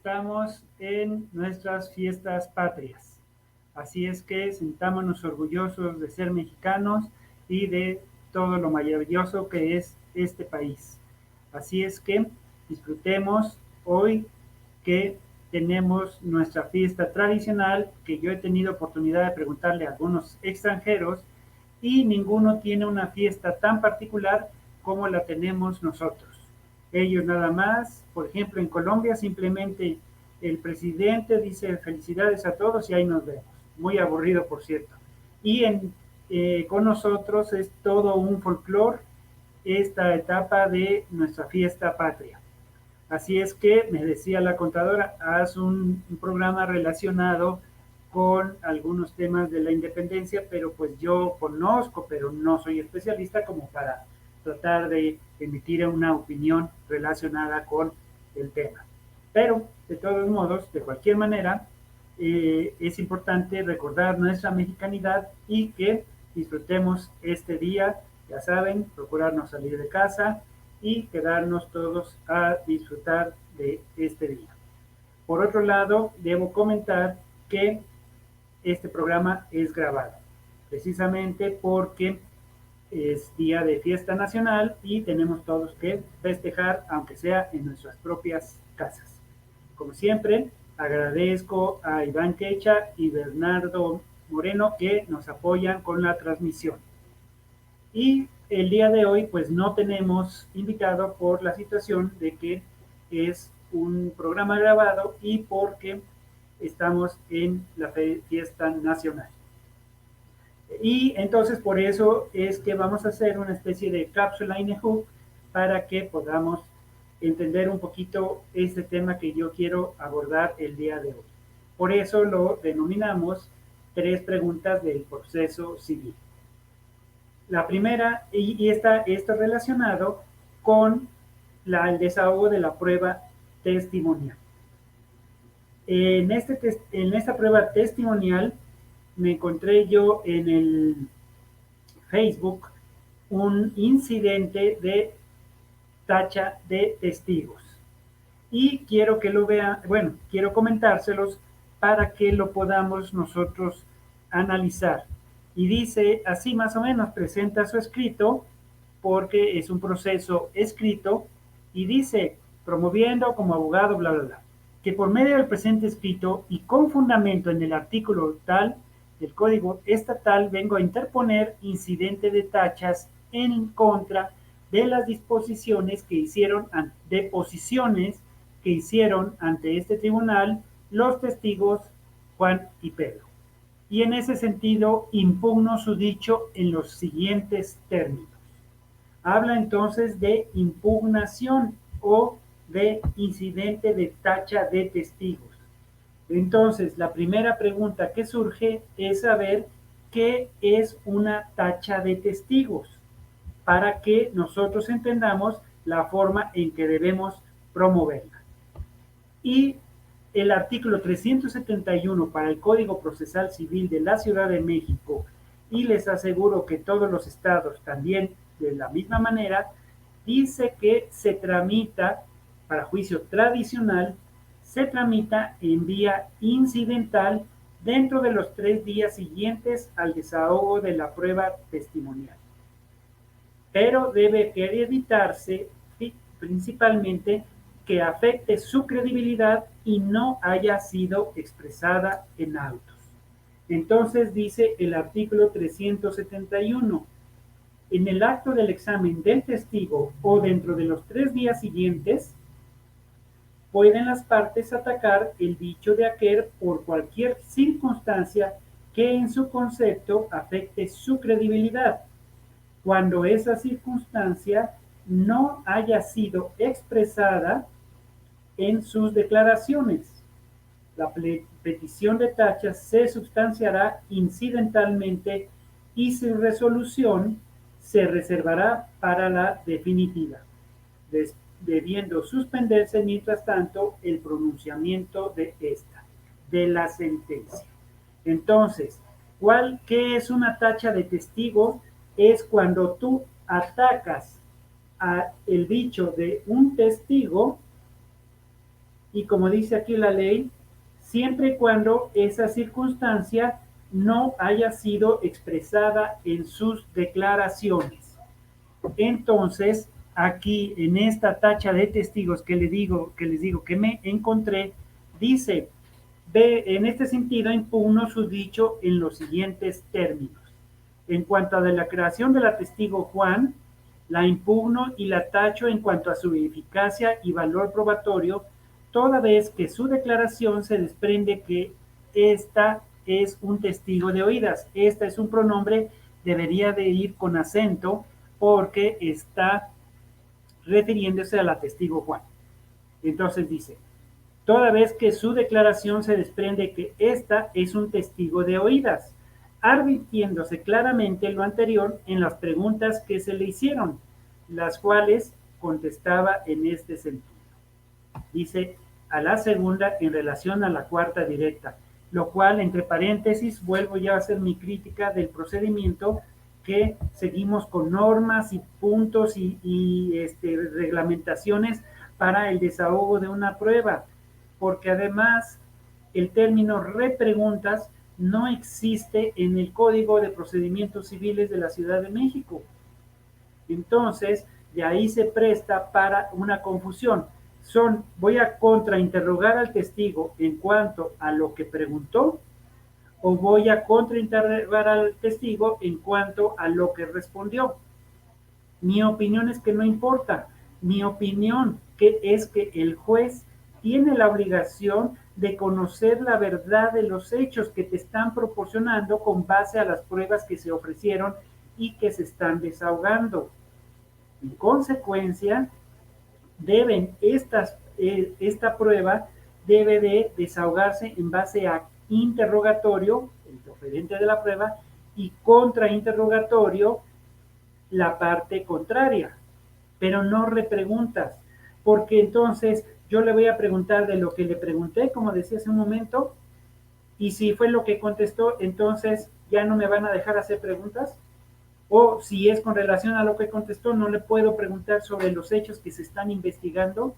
estamos en nuestras fiestas patrias. Así es que sintámonos orgullosos de ser mexicanos y de todo lo maravilloso que es este país. Así es que disfrutemos hoy que tenemos nuestra fiesta tradicional, que yo he tenido oportunidad de preguntarle a algunos extranjeros y ninguno tiene una fiesta tan particular como la tenemos nosotros. Ellos nada más, por ejemplo, en Colombia simplemente el presidente dice felicidades a todos y ahí nos vemos. Muy aburrido, por cierto. Y con nosotros es todo un folclore esta etapa de nuestra fiesta patria. Así es que me decía la contadora, haz un programa relacionado con algunos temas de la independencia, pero pues yo conozco, pero no soy especialista como para tratar de emitir una opinión relacionada con el tema. Pero, de todos modos, de cualquier manera, es importante recordar nuestra mexicanidad y que disfrutemos este día, ya saben, procurar no salir de casa y quedarnos todos a disfrutar de este día. Por otro lado, debo comentar que este programa es grabado, precisamente porque es día de fiesta nacional y tenemos todos que festejar, aunque sea en nuestras propias casas. Como siempre, agradezco a Iván Quecha y Bernardo Moreno que nos apoyan con la transmisión. Y el día de hoy, pues no tenemos invitado por la situación de que es un programa grabado y porque estamos en la fiesta nacional. Y entonces por eso es que vamos a hacer una especie de cápsula INEHU para que podamos entender un poquito este tema que yo quiero abordar el día de hoy. Por eso lo denominamos 3 preguntas del proceso civil. La primera, y está esto relacionado con el desahogo de la prueba testimonial. En esta prueba testimonial me encontré yo en el Facebook un incidente de tacha de testigos. Y quiero que lo vean, bueno, quiero comentárselos para que lo podamos nosotros analizar. Y dice así más o menos, presenta su escrito, porque es un proceso escrito, y dice, promoviendo como abogado, bla, bla, bla, que por medio del presente escrito y con fundamento en el artículo tal del Código Estatal vengo a interponer incidente de tachas en contra de las disposiciones que hicieron, deposiciones que hicieron ante este tribunal los testigos Juan y Pedro. Y en ese sentido impugno su dicho en los siguientes términos. Habla entonces de impugnación o de incidente de tacha de testigos. Entonces, la primera pregunta que surge es saber qué es una tacha de testigos, para que nosotros entendamos la forma en que debemos promoverla. Y el artículo 371 para el Código Procesal Civil de la Ciudad de México, y les aseguro que todos los estados también de la misma manera, dice que se tramita para juicio tradicional, se tramita en vía incidental dentro de los 3 días siguientes al desahogo de la prueba testimonial. Pero debe evitarse principalmente que afecte su credibilidad y no haya sido expresada en autos. Entonces dice el artículo 371, en el acto del examen del testigo o dentro de los 3 días siguientes, pueden las partes atacar el dicho de aquel por cualquier circunstancia que en su concepto afecte su credibilidad, cuando esa circunstancia no haya sido expresada en sus declaraciones. La petición de tachas se sustanciará incidentalmente y su resolución se reservará para la definitiva, debiendo suspenderse mientras tanto el pronunciamiento de la sentencia. Entonces, ¿qué es una tacha de testigo? Es cuando tú atacas el dicho de un testigo y como dice aquí la ley, siempre y cuando esa circunstancia no haya sido expresada en sus declaraciones. Entonces, aquí en esta tacha de testigos que les digo que me encontré, dice, en este sentido impugno su dicho en los siguientes términos. En cuanto a la creación de la testigo Juan, la impugno y la tacho en cuanto a su eficacia y valor probatorio, toda vez que su declaración se desprende que esta es un testigo de oídas. Esta es un pronombre, debería de ir con acento porque está refiriéndose a la testigo Juan. Entonces dice, toda vez que su declaración se desprende que ésta es un testigo de oídas, advirtiéndose claramente lo anterior en las preguntas que se le hicieron, las cuales contestaba en este sentido. Dice a la segunda en relación a la cuarta directa, lo cual, entre paréntesis, vuelvo ya a hacer mi crítica del procedimiento, que seguimos con normas y puntos y reglamentaciones para el desahogo de una prueba, porque además el término repreguntas no existe en el Código de Procedimientos Civiles de la Ciudad de México. Entonces, de ahí se presta para una confusión. Voy a contrainterrogar al testigo en cuanto a lo que preguntó, o voy a contrainterrogar al testigo en cuanto a lo que respondió. Mi opinión es que no importa. Mi opinión es que el juez tiene la obligación de conocer la verdad de los hechos que te están proporcionando con base a las pruebas que se ofrecieron y que se están desahogando. En consecuencia, esta prueba debe de desahogarse en base a interrogatorio, el oferente de la prueba, y contrainterrogatorio, la parte contraria, pero no repreguntas, porque entonces yo le voy a preguntar de lo que le pregunté, como decía hace un momento, y si fue lo que contestó, entonces ya no me van a dejar hacer preguntas. O si es con relación a lo que contestó, no le puedo preguntar sobre los hechos que se están investigando.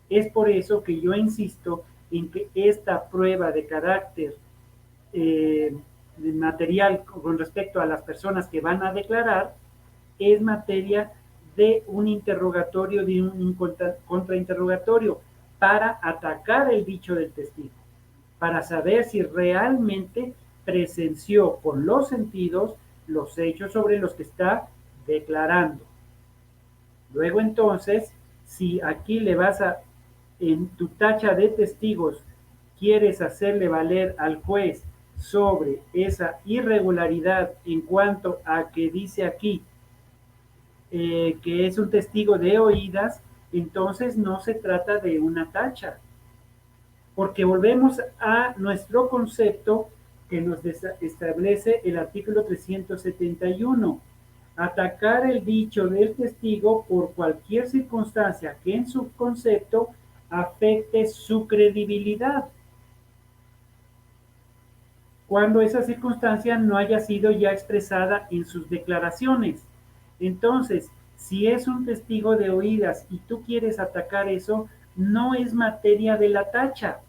Es por eso que yo insisto en que esta prueba de carácter material con respecto a las personas que van a declarar es materia de un interrogatorio, de un contrainterrogatorio, para atacar el dicho del testigo, para saber si realmente presenció con los sentidos los hechos sobre los que está declarando. Luego entonces, si aquí en tu tacha de testigos, quieres hacerle valer al juez sobre esa irregularidad en cuanto a que dice aquí que es un testigo de oídas, entonces no se trata de una tacha, porque volvemos a nuestro concepto que nos establece el artículo 371. Atacar el dicho del testigo por cualquier circunstancia que en su concepto afecte su credibilidad, cuando esa circunstancia no haya sido ya expresada en sus declaraciones. Entonces, si es un testigo de oídas y tú quieres atacar eso, no es materia de la tacha,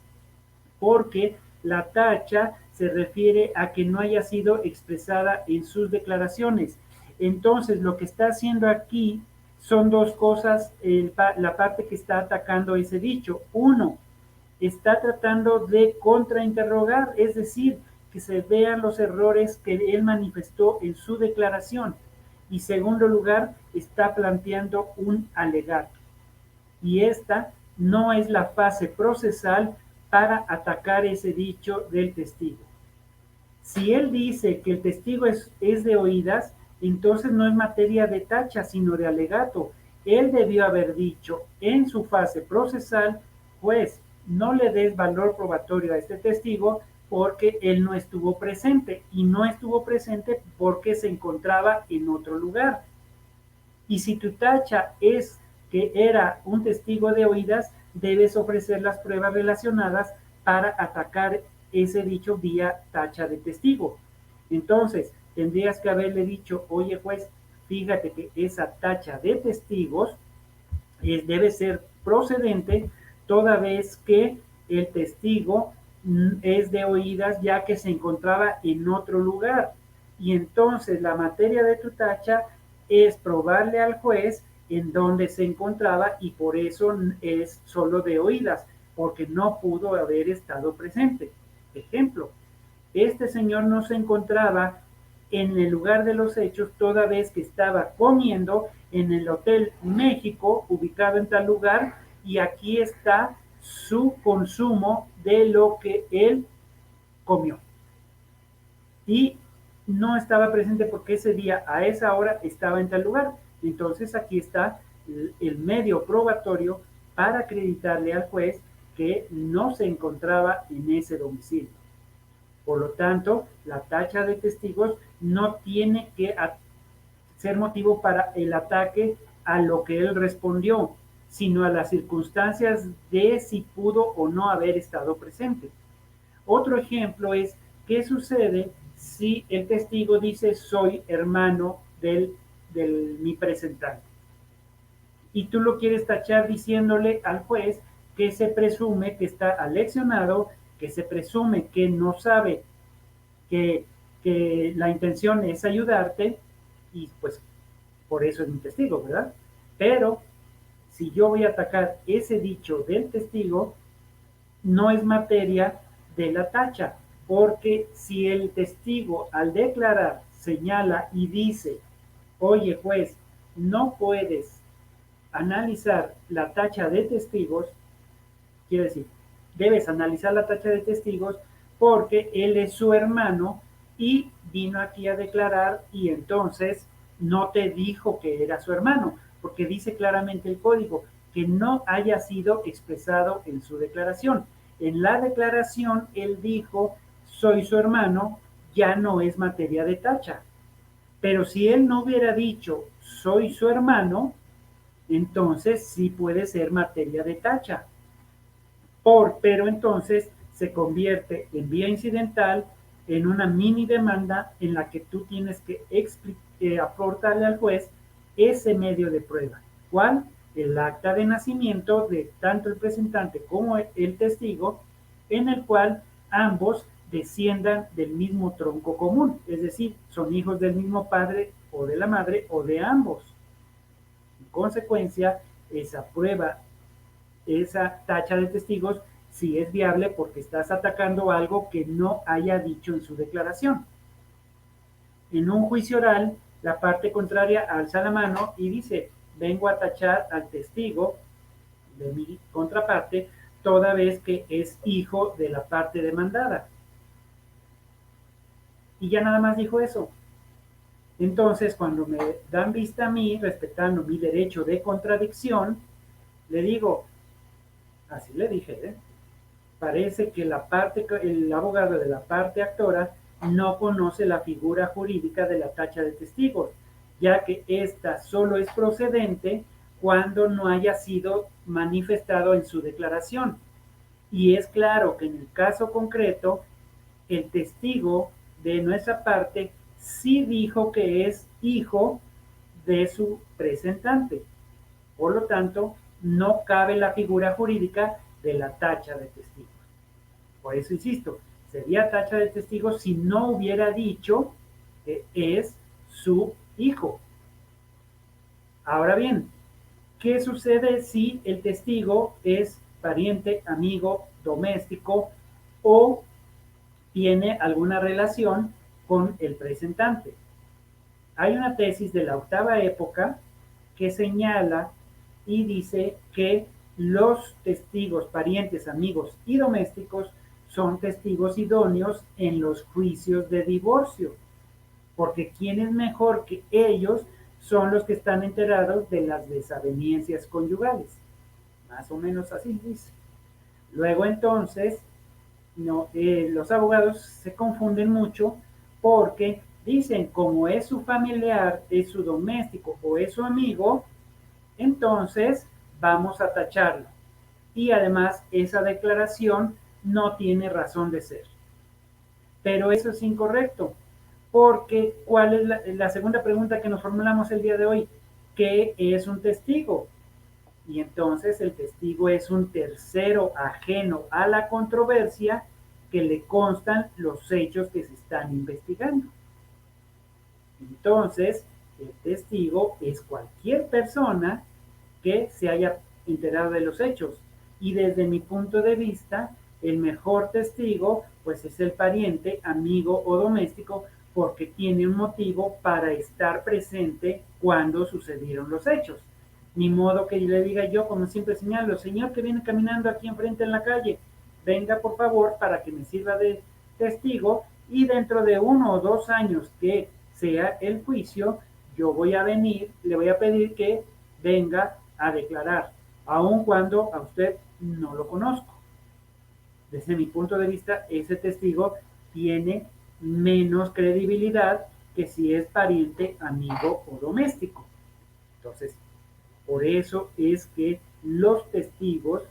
porque la tacha se refiere a que no haya sido expresada en sus declaraciones. Entonces, lo que está haciendo aquí son dos cosas, la parte que está atacando ese dicho. Uno, está tratando de contrainterrogar, es decir, que se vean los errores que él manifestó en su declaración. Y segundo lugar, está planteando un alegato. Y esta no es la fase procesal para atacar ese dicho del testigo. Si él dice que el testigo es de oídas, entonces no es materia de tacha, sino de alegato. Él debió haber dicho en su fase procesal, juez, no le des valor probatorio a este testigo porque él no estuvo presente, y no estuvo presente porque se encontraba en otro lugar. Y si tu tacha es que era un testigo de oídas, debes ofrecer las pruebas relacionadas para atacar ese dicho vía tacha de testigo. Entonces, tendrías que haberle dicho, oye juez, fíjate que esa tacha de testigos debe ser procedente toda vez que el testigo es de oídas ya que se encontraba en otro lugar. Y entonces la materia de tu tacha es probarle al juez en dónde se encontraba y por eso es solo de oídas, porque no pudo haber estado presente. Ejemplo, este señor no se encontraba en el lugar de los hechos toda vez que estaba comiendo en el Hotel México, ubicado en tal lugar, y aquí está su consumo de lo que él comió. Y no estaba presente porque ese día, a esa hora, estaba en tal lugar. Entonces aquí está el medio probatorio para acreditarle al juez que no se encontraba en ese domicilio. Por lo tanto, la tacha de testigos no tiene que ser motivo para el ataque a lo que él respondió, sino a las circunstancias de si pudo o no haber estado presente. Otro ejemplo es qué sucede si el testigo dice soy hermano del mi presentante y tú lo quieres tachar diciéndole al juez que se presume que está aleccionado, que se presume que no sabe que, que la intención es ayudarte y pues por eso es un testigo, ¿verdad? Pero si yo voy a atacar ese dicho del testigo, no es materia de la tacha, porque si el testigo al declarar señala y dice, oye juez, no puedes analizar la tacha de testigos, quiere decir, debes analizar la tacha de testigos porque él es su hermano y vino aquí a declarar y entonces no te dijo que era su hermano, porque dice claramente el código que no haya sido expresado en su declaración. En la declaración él dijo, soy su hermano, ya no es materia de tacha. Pero si él no hubiera dicho, soy su hermano, entonces sí puede ser materia de tacha pero entonces se convierte en vía incidental en una mini demanda en la que tú tienes que aportarle al juez ese medio de prueba. ¿Cuál? El acta de nacimiento de tanto el presentante como el testigo, en el cual ambos desciendan del mismo tronco común, es decir, son hijos del mismo padre o de la madre o de ambos. En consecuencia, esa prueba, esa tacha de testigos, si es viable porque estás atacando algo que no haya dicho en su declaración. En un juicio oral, la parte contraria alza la mano y dice, vengo a tachar al testigo de mi contraparte toda vez que es hijo de la parte demandada. Y ya nada más dijo eso. Entonces, cuando me dan vista a mí, respetando mi derecho de contradicción, le digo, así le dije, parece que el abogado de la parte actora no conoce la figura jurídica de la tacha de testigos, ya que ésta solo es procedente cuando no haya sido manifestado en su declaración. Y es claro que en el caso concreto, el testigo de nuestra parte sí dijo que es hijo de su presentante. Por lo tanto, no cabe la figura jurídica de la tacha de testigos. Por eso insisto, sería tacha de testigos si no hubiera dicho que es su hijo. Ahora bien, ¿qué sucede si el testigo es pariente, amigo, doméstico o tiene alguna relación con el presentante? Hay una tesis de la octava época que señala y dice que los testigos, parientes, amigos y domésticos son testigos idóneos en los juicios de divorcio, porque ¿quién es mejor que ellos? Son los que están enterados de las desavenencias conyugales. Más o menos así dice. Luego entonces, no, los abogados se confunden mucho porque dicen, como es su familiar, es su doméstico o es su amigo, entonces vamos a tacharlo. Y además esa declaración no tiene razón de ser. Pero eso es incorrecto, porque ¿cuál es la segunda pregunta que nos formulamos el día de hoy? ¿Qué es un testigo? y entonces el testigo es un tercero ajeno a la controversia que le constan los hechos que se están investigando. Entonces, el testigo es cualquier persona que se haya enterado de los hechos. Y desde mi punto de vista, el mejor testigo pues es el pariente, amigo o doméstico porque tiene un motivo para estar presente cuando sucedieron los hechos. Ni modo que le diga yo, como siempre señalo, señor que viene caminando aquí enfrente en la calle, venga por favor para que me sirva de testigo y dentro de 1 o 2 años que sea el juicio, yo voy a venir, le voy a pedir que venga a declarar, aun cuando a usted no lo conozco. Desde mi punto de vista, ese testigo tiene menos credibilidad que si es pariente, amigo o doméstico. Entonces, por eso es que los testigos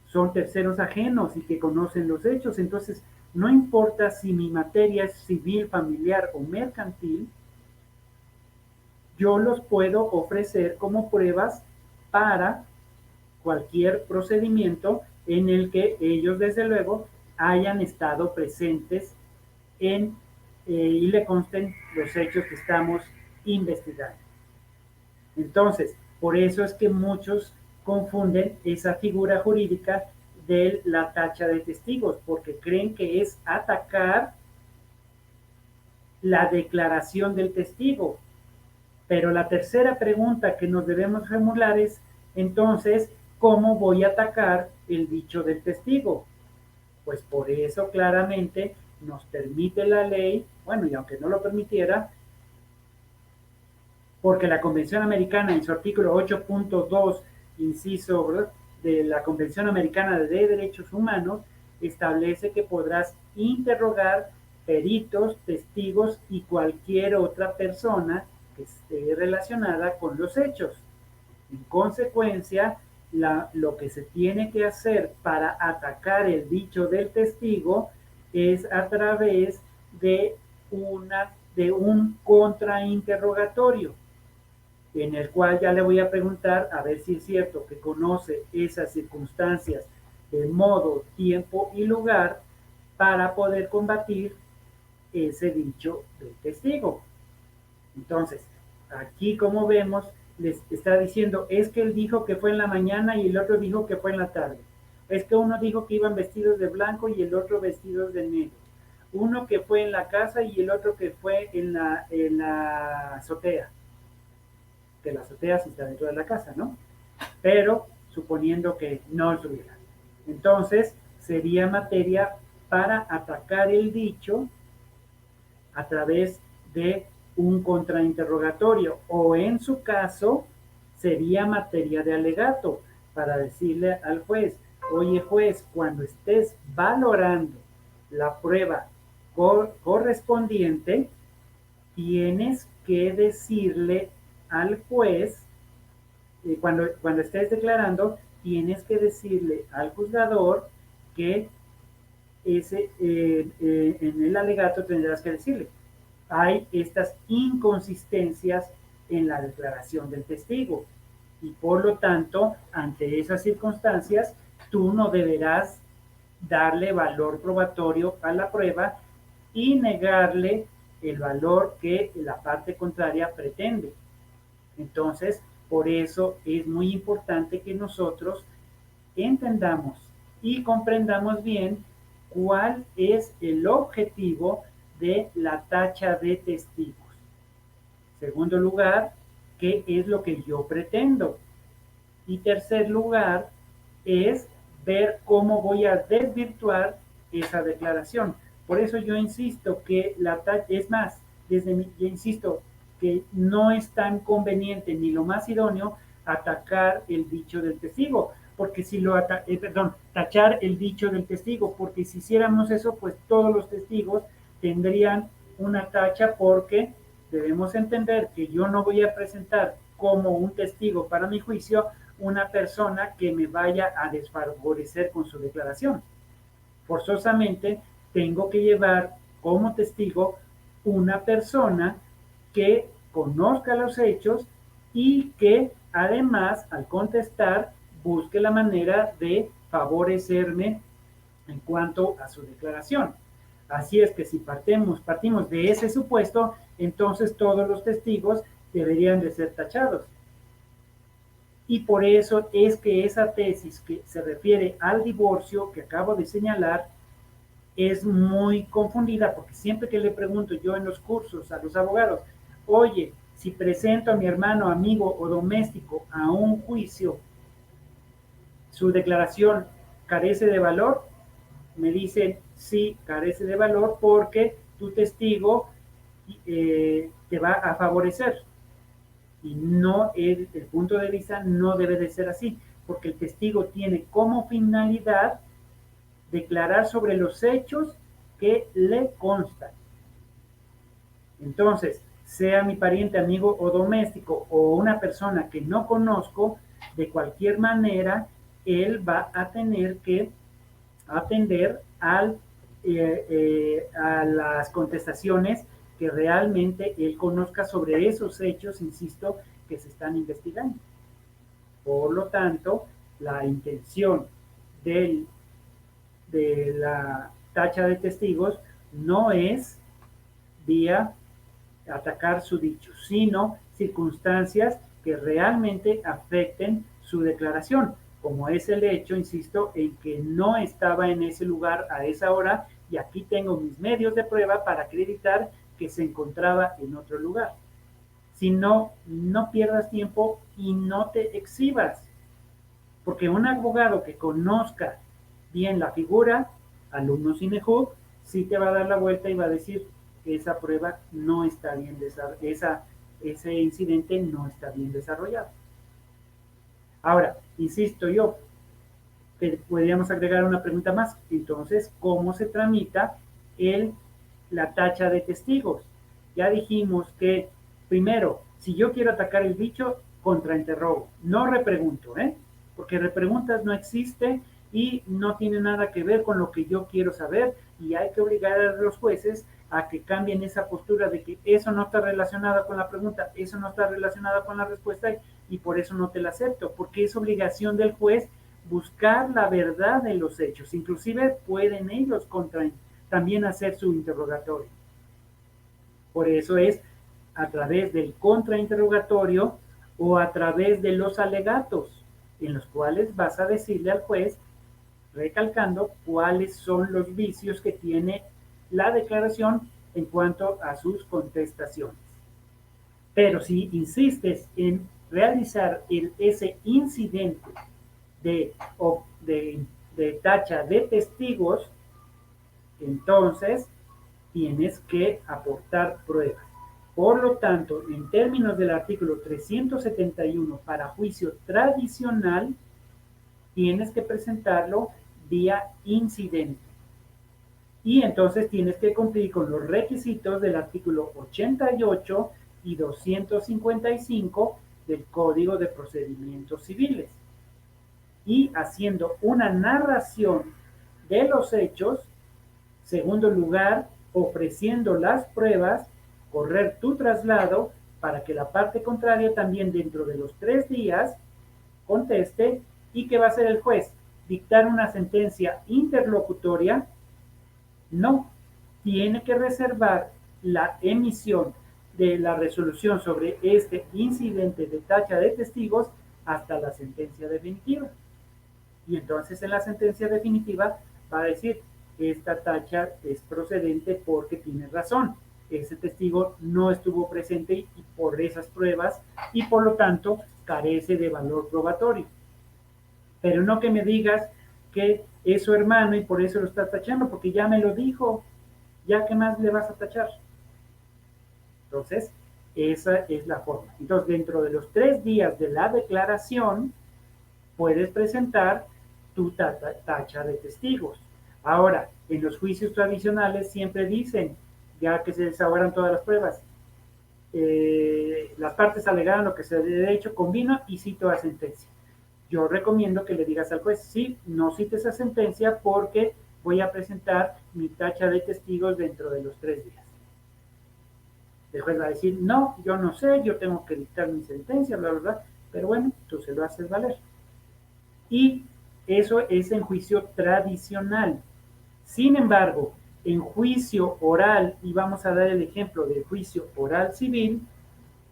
son terceros ajenos y que conocen los hechos. Entonces, no importa si mi materia es civil, familiar o mercantil, yo los puedo ofrecer como pruebas para cualquier procedimiento en el que ellos, desde luego, hayan estado presentes y le consten los hechos que estamos investigando. Entonces, por eso es que muchos confunden esa figura jurídica de la tacha de testigos, porque creen que es atacar la declaración del testigo. Pero la tercera pregunta que nos debemos formular es, entonces, ¿cómo voy a atacar el dicho del testigo? Pues por eso claramente nos permite la ley, bueno, y aunque no lo permitiera, porque la Convención Americana en su artículo 8.2, inciso de la Convención Americana de Derechos Humanos, establece que podrás interrogar peritos, testigos y cualquier otra persona que esté relacionada con los hechos. En consecuencia, lo que se tiene que hacer para atacar el dicho del testigo es a través de un contrainterrogatorio, en el cual ya le voy a preguntar a ver si es cierto que conoce esas circunstancias de modo, tiempo y lugar para poder combatir ese dicho del testigo. Entonces, aquí como vemos, les está diciendo, es que él dijo que fue en la mañana y el otro dijo que fue en la tarde. Es que uno dijo que iban vestidos de blanco y el otro vestidos de negro. Uno que fue en la casa y el otro que fue en la azotea. Que la azotea sí está dentro de la casa, ¿no? Pero suponiendo que no estuviera. Entonces, sería materia para atacar el dicho a través de un contrainterrogatorio o en su caso sería materia de alegato para decirle al juez, oye juez, cuando estés valorando la prueba correspondiente, tienes que decirle al juez, cuando estés declarando, tienes que decirle al juzgador que en el alegato tendrás que decirle, hay estas inconsistencias en la declaración del testigo y por lo tanto, ante esas circunstancias, tú no deberás darle valor probatorio a la prueba y negarle el valor que la parte contraria pretende. Entonces, por eso es muy importante que nosotros entendamos y comprendamos bien cuál es el objetivo de la tacha de testigos. Segundo lugar, ¿qué es lo que yo pretendo? Y tercer lugar, es ver cómo voy a desvirtuar esa declaración. Por eso yo insisto que la tacha, es más, yo insisto que no es tan conveniente ni lo más idóneo atacar el dicho del testigo, porque si tachar el dicho del testigo, porque si hiciéramos eso, pues todos los testigos tendrían una tacha porque debemos entender que yo no voy a presentar como un testigo para mi juicio una persona que me vaya a desfavorecer con su declaración. Forzosamente tengo que llevar como testigo una persona que conozca los hechos y que además al contestar busque la manera de favorecerme en cuanto a su declaración. Así es que si partimos de ese supuesto, entonces todos los testigos deberían de ser tachados. Y por eso es que esa tesis que se refiere al divorcio que acabo de señalar es muy confundida, porque siempre que le pregunto yo en los cursos a los abogados, oye, si presento a mi hermano, amigo o doméstico a un juicio, ¿su declaración carece de valor? Me dicen, sí, carece de valor porque tu testigo te va a favorecer. Y no, el punto de vista no debe de ser así, porque el testigo tiene como finalidad declarar sobre los hechos que le constan. Entonces, sea mi pariente, amigo o doméstico o una persona que no conozco, de cualquier manera, él va a tener que atender a las contestaciones que realmente él conozca sobre esos hechos, insisto, que se están investigando. Por lo tanto, la intención del, de la tacha de testigos no es vía atacar su dicho, sino circunstancias que realmente afecten su declaración, como es el hecho, insisto, en que no estaba en ese lugar a esa hora y aquí tengo mis medios de prueba para acreditar que se encontraba en otro lugar. Si no, no pierdas tiempo y no te exhibas, porque un abogado que conozca bien la figura, alumno CINEJUB, sí te va a dar la vuelta y va a decir que esa prueba no está bien desarrollada, ese incidente no está bien desarrollado. Ahora, insisto yo, podríamos agregar una pregunta más. Entonces, ¿cómo se tramita la tacha de testigos? Ya dijimos que, primero, si yo quiero atacar el dicho, contrainterrogo. No repregunto, porque repreguntas no existe y no tiene nada que ver con lo que yo quiero saber y hay que obligar a los jueces a que cambien esa postura de que eso no está relacionado con la pregunta, eso no está relacionado con la respuesta y por eso no te la acepto, porque es obligación del juez buscar la verdad de los hechos. Inclusive pueden ellos también hacer su interrogatorio. Por eso es a través del contrainterrogatorio o a través de los alegatos, en los cuales vas a decirle al juez, recalcando cuáles son los vicios que tiene la declaración en cuanto a sus contestaciones. Pero si insistes en realizar ese incidente de, de tacha de testigos, entonces tienes que aportar pruebas. Por lo tanto, en términos del artículo 371 para juicio tradicional, tienes que presentarlo vía incidente. Y entonces tienes que cumplir con los requisitos del artículo 88 y 255 del Código de Procedimientos Civiles. Y haciendo una narración de los hechos, segundo lugar, ofreciendo las pruebas, correr tu traslado para que la parte contraria también dentro de los 3 días conteste. ¿Y qué va a hacer el juez? ¿Dictar una sentencia interlocutoria? No, tiene que reservar la emisión de la resolución sobre este incidente de tacha de testigos hasta la sentencia definitiva. Y entonces en la sentencia definitiva va a decir, esta tacha es procedente porque tiene razón. Ese testigo no estuvo presente y por esas pruebas y por lo tanto carece de valor probatorio. Pero no que me digas que es su hermano y por eso lo está tachando, porque ya me lo dijo, ya qué más le vas a tachar. Entonces, esa es la forma. Entonces, dentro de los 3 días de la declaración, puedes presentar tu tacha de testigos. Ahora, en los juicios tradicionales siempre dicen, ya que se desahogaron todas las pruebas, las partes alegaron lo que se debe de hecho, convino y cito la sentencia. Yo recomiendo que le digas al juez, sí, no cites esa sentencia porque voy a presentar mi tacha de testigos dentro de los 3 días. El juez va a decir, no, yo no sé, yo tengo que dictar mi sentencia, bla, bla, bla, pero bueno, tú se lo haces valer. Y eso es en juicio tradicional. Sin embargo, en juicio oral, y vamos a dar el ejemplo de juicio oral civil,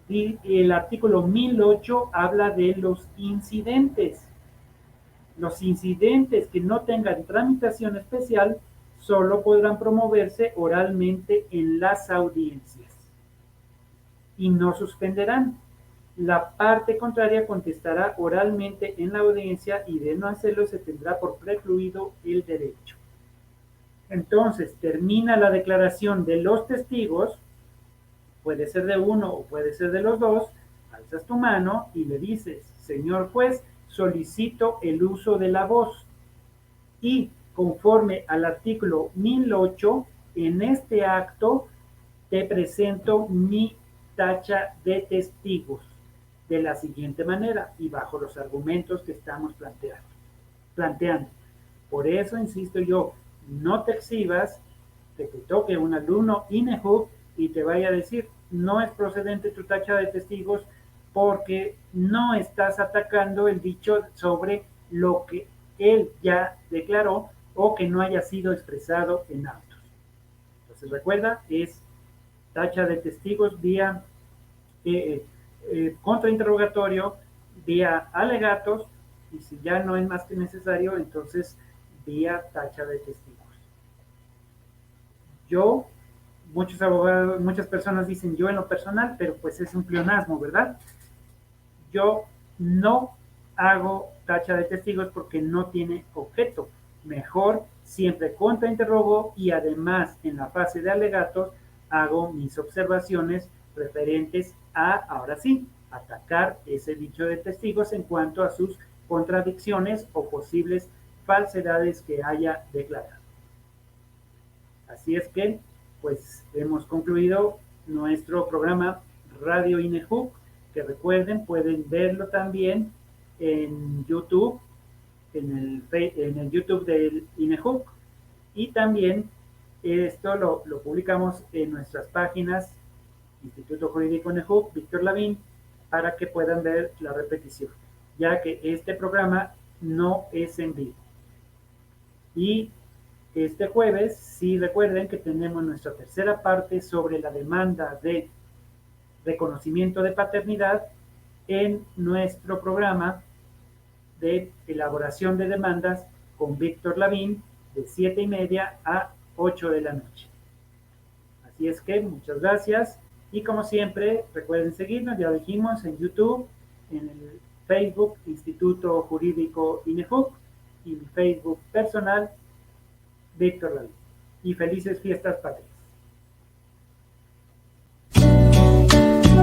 y el artículo 1008 habla de los incidentes. Los incidentes que no tengan tramitación especial solo podrán promoverse oralmente en las audiencias y no suspenderán. La parte contraria contestará oralmente en la audiencia y de no hacerlo se tendrá por precluido el derecho. Entonces, termina la declaración de los testigos, puede ser de uno o puede ser de los dos, alzas tu mano y le dices, señor juez, solicito el uso de la voz y conforme al artículo 1008, en este acto te presento mi tacha de testigos de la siguiente manera y bajo los argumentos que estamos planteando. Por eso insisto yo, no te exhibas, que te toque un alumno INEJUC y te vaya a decir, no es procedente tu tacha de testigos porque no estás atacando el dicho sobre lo que él ya declaró o que no haya sido expresado en autos. Entonces recuerda, es tacha de testigos vía contrainterrogatorio, vía alegatos, y si ya no es más que necesario, entonces vía tacha de testigos. Yo, muchos abogados, muchas personas dicen yo en lo personal, pero pues es un pleonasmo, ¿verdad? Yo no hago tacha de testigos porque no tiene objeto. Mejor siempre contrainterrogo y además en la fase de alegatos hago mis observaciones referentes a, ahora sí, atacar ese dicho de testigos en cuanto a sus contradicciones o posibles falsedades que haya declarado. Así es que, pues hemos concluido nuestro programa Radio INEJUC, que recuerden, pueden verlo también en YouTube, en el YouTube del INEJUC, y también esto lo publicamos en nuestras páginas Instituto Jurídico INEJUC, Víctor Lavín, para que puedan ver la repetición, ya que este programa no es en vivo. Y este jueves, sí recuerden que tenemos nuestra tercera parte sobre la demanda de reconocimiento de paternidad en nuestro programa de elaboración de demandas con Víctor Lavín de 7:30 a 8 de la noche. Así es que muchas gracias y como siempre recuerden seguirnos, ya dijimos, en YouTube, en el Facebook Instituto Jurídico INEJUC y mi Facebook personal Víctor Lavín. Y felices fiestas patrias.